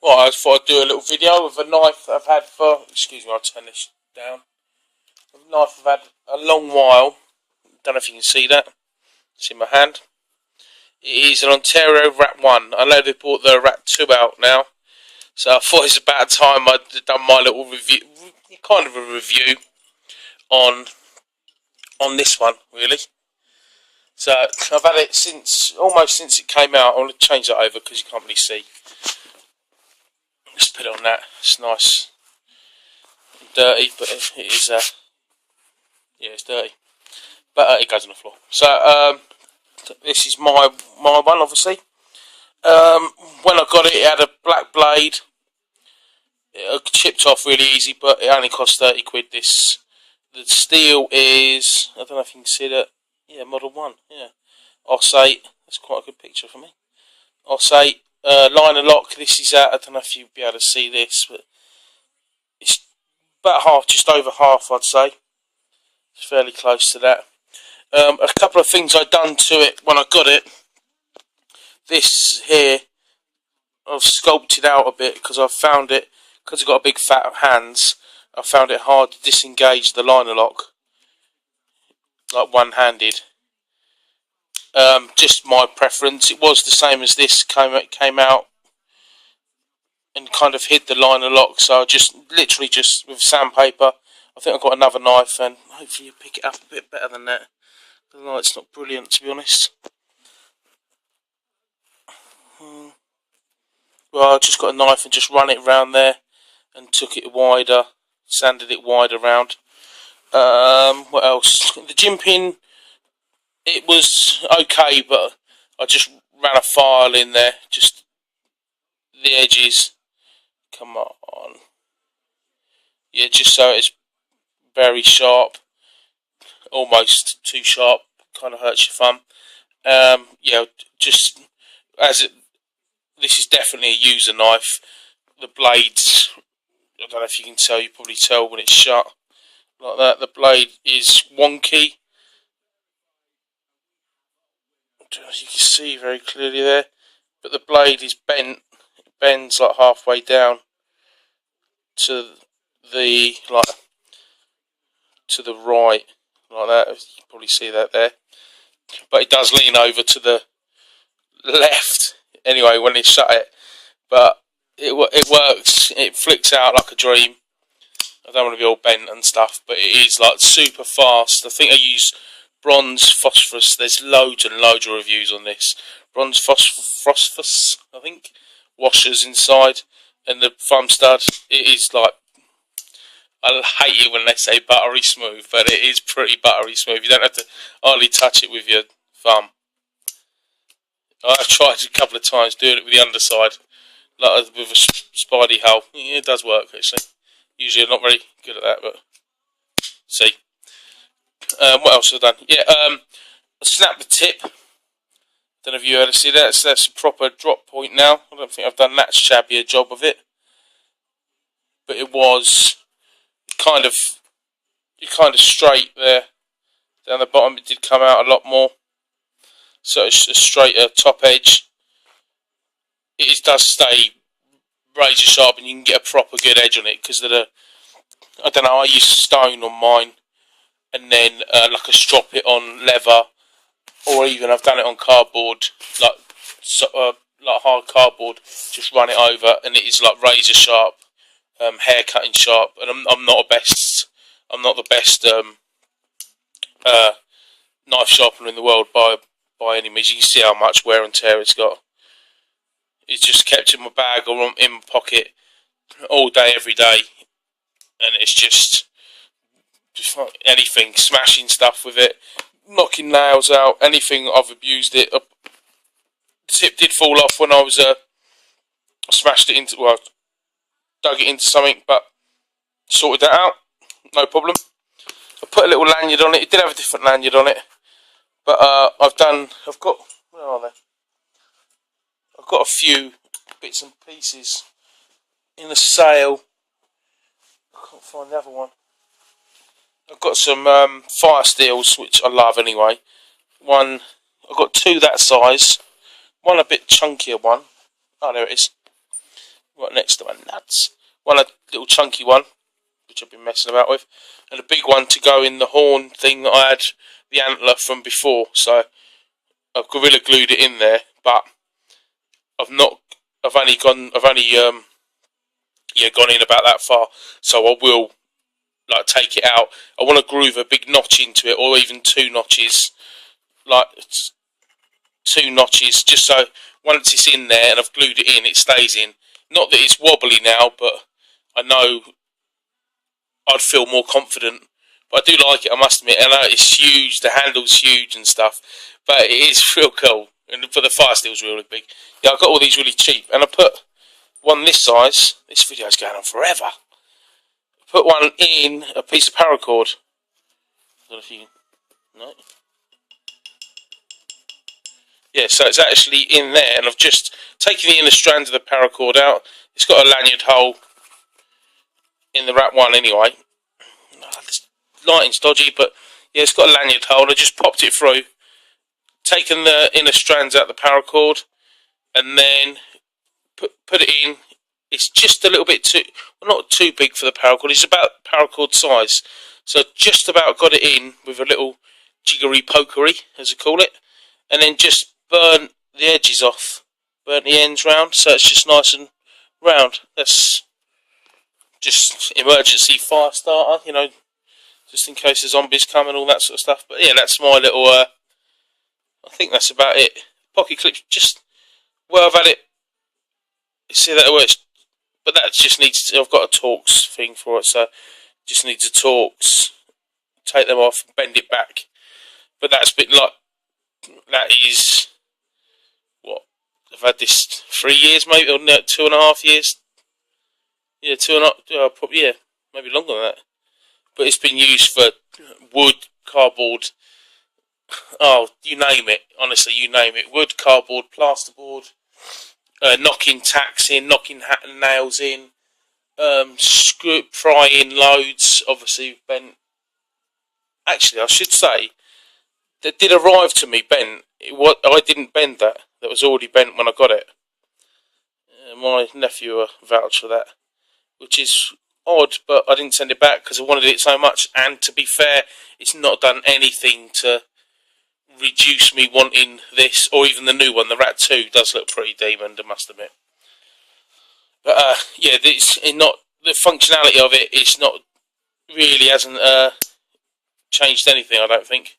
Well, I thought I'd do a little video with a knife that I've had for, excuse me, I'll turn this down. A knife I've had a long while. Don't know if you can see that. It's in my hand. It is an Ontario Rat 1. I know they brought the Rat 2 out now. So I thought it's about time I'd done my little review, kind of a review on this one, really. So I've had it almost since it came out. I'm going to change that over because you can't really see. Just put it on that. It's nice and dirty, but it is, yeah, it's dirty. But it goes on the floor. So this is my one, obviously. When I got it, it had a black blade. It chipped off really easy, but it only cost 30 quid. The steel is, I don't know if you can see that. Yeah, Model 1. Yeah, Osate. That's quite a good picture for me. Osate. Liner lock. This is at, I don't know if you'll be able to see this, but it's about half, just over half, I'd say. It's fairly close to that. A couple of things I'd done to it when I got it. This here, I've sculpted out a bit because I've found it, because I've got a big fat hands, I found it hard to disengage the liner lock, like one-handed. Just my preference. It was the same as this came out and kind of hid the liner lock, so I just literally just with sandpaper. I think I've got another knife, and hopefully you pick it up a bit better than that. The light's not brilliant, to be honest. Well, I just got a knife and just run it around there and took it wider, sanded it wider around. What else? The gym pin, it was okay, but I just ran a file in there, just the edges. Come on. Yeah, just so it's very sharp, almost too sharp, kind of hurts your thumb. Yeah, just as it, this is definitely a user knife. The blades, I don't know if you can tell, you probably tell when it's shut like that. The blade is wonky, as you can see very clearly there, but the blade is bent. It bends like halfway down to the to the right, like that. You can probably see that there, but it does lean over to the left anyway when you shut it. But it works. It flicks out like a dream. I don't want to be all bent and stuff, but it is like super fast. I think I use bronze phosphorus. There's loads and loads of reviews on this. Bronze phosphorus, I think, washers inside, and the thumb stud. It is like, I hate it when they say buttery smooth, but it is pretty buttery smooth. You don't have to hardly touch it with your thumb. I've tried a couple of times doing it with the underside, like with a spidey hole. Yeah, it does work actually. Usually I'm not very good at that, but see. What else have I done? Yeah, I snapped the tip. Don't know if you ever see that. So that's a proper drop point now. I don't think I've done that shabby a job of it, but it was kind of straight there. Down the bottom, it did come out a lot more. So it's a straighter top edge. It does stay razor sharp, and you can get a proper good edge on it because of the, I don't know, I use stone on mine, and then like a strop it on leather, or even I've done it on cardboard, like hard cardboard. Just run it over, and it is like razor sharp, hair cutting sharp. And I'm not the best knife sharpener in the world by any means. You can see how much wear and tear it's got. It's just kept in my bag or in my pocket all day, every day, and it's just like anything, smashing stuff with it, knocking nails out, anything. I've abused it. The tip did fall off when I was I smashed it into, well, dug it into something, but sorted that out, no problem. I put a little lanyard on it. It did have a different lanyard on it, but I've got, where are they? I've got a few bits and pieces in the sale. I can't find the other one. I've got some fire steels, which I love anyway. I've got two that size. One a bit chunkier one. Oh, there it is. Got right next to my nuts. One a little chunky one, which I've been messing about with, and a big one to go in the horn thing that I had the antler from before. So I've Gorilla Glued it in there, but I've only gone in about that far. So I will like take it out. I want to groove a big notch into it, or even 2 notches, like 2 notches, just so once it's in there and I've glued it in, it stays in. Not that it's wobbly now, but I know I'd feel more confident. But I do like it, I must admit. I know it's huge, the handle's huge and stuff, but it is real cool. And for the fire steel's really big. Yeah, I got all these really cheap, and I put one this size. This video's going on forever. I put one in a piece of paracord. I don't know if you can. No. Yeah, so it's actually in there, and I've just taken the inner strands of the paracord out. It's got a lanyard hole in the wrap one anyway. This lighting's dodgy, but yeah, it's got a lanyard hole. I just popped it through, taken the inner strands out of the paracord, and then put it in. It's just a little bit too, well, not too big for the paracord. It's about paracord size, so just about got it in with a little jiggery pokery, as I call it, and then just burn the edges off, burn the ends round, so it's just nice and round. That's just emergency fire starter, you know, just in case the zombies come and all that sort of stuff. But yeah, that's my little, I think that's about it. Pocket clips, just where I've had it, you see that it works, but that just needs to, I've got a Torx thing for it, so just needs a Torx, take them off and bend it back. But that's been like, that is, what, I've had this 3 years maybe, or no, 2.5 years. Yeah, 2.5, probably, yeah, maybe longer than that. But it's been used for wood, cardboard, oh, you name it, honestly, you name it. Wood, cardboard, plasterboard, knocking tacks in, knocking nails in, prying loads, obviously bent. Actually, I should say, that did arrive to me bent. I didn't bend that. That was already bent when I got it. My nephew vouched for that, which is odd, but I didn't send it back because I wanted it so much. And to be fair, it's not done anything to reduce me wanting this, or even the new one. The Rat 2 does look pretty demon, I must admit. But yeah, it's not, the functionality of it is not really, hasn't changed anything, I don't think.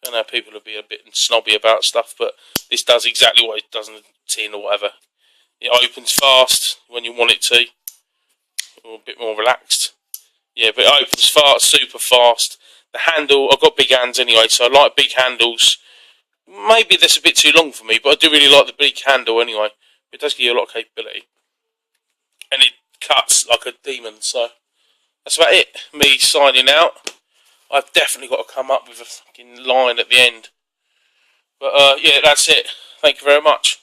I know people will be a bit snobby about stuff, but this does exactly what it does in the tin or whatever. It opens fast when you want it to, or a bit more relaxed. Yeah, but it opens fast, super fast. The handle, I've got big hands anyway, so I like big handles. Maybe that's a bit too long for me, but I do really like the big handle anyway. It does give you a lot of capability. And it cuts like a demon, so that's about it. Me signing out. I've definitely got to come up with a fucking line at the end. But yeah, that's it. Thank you very much.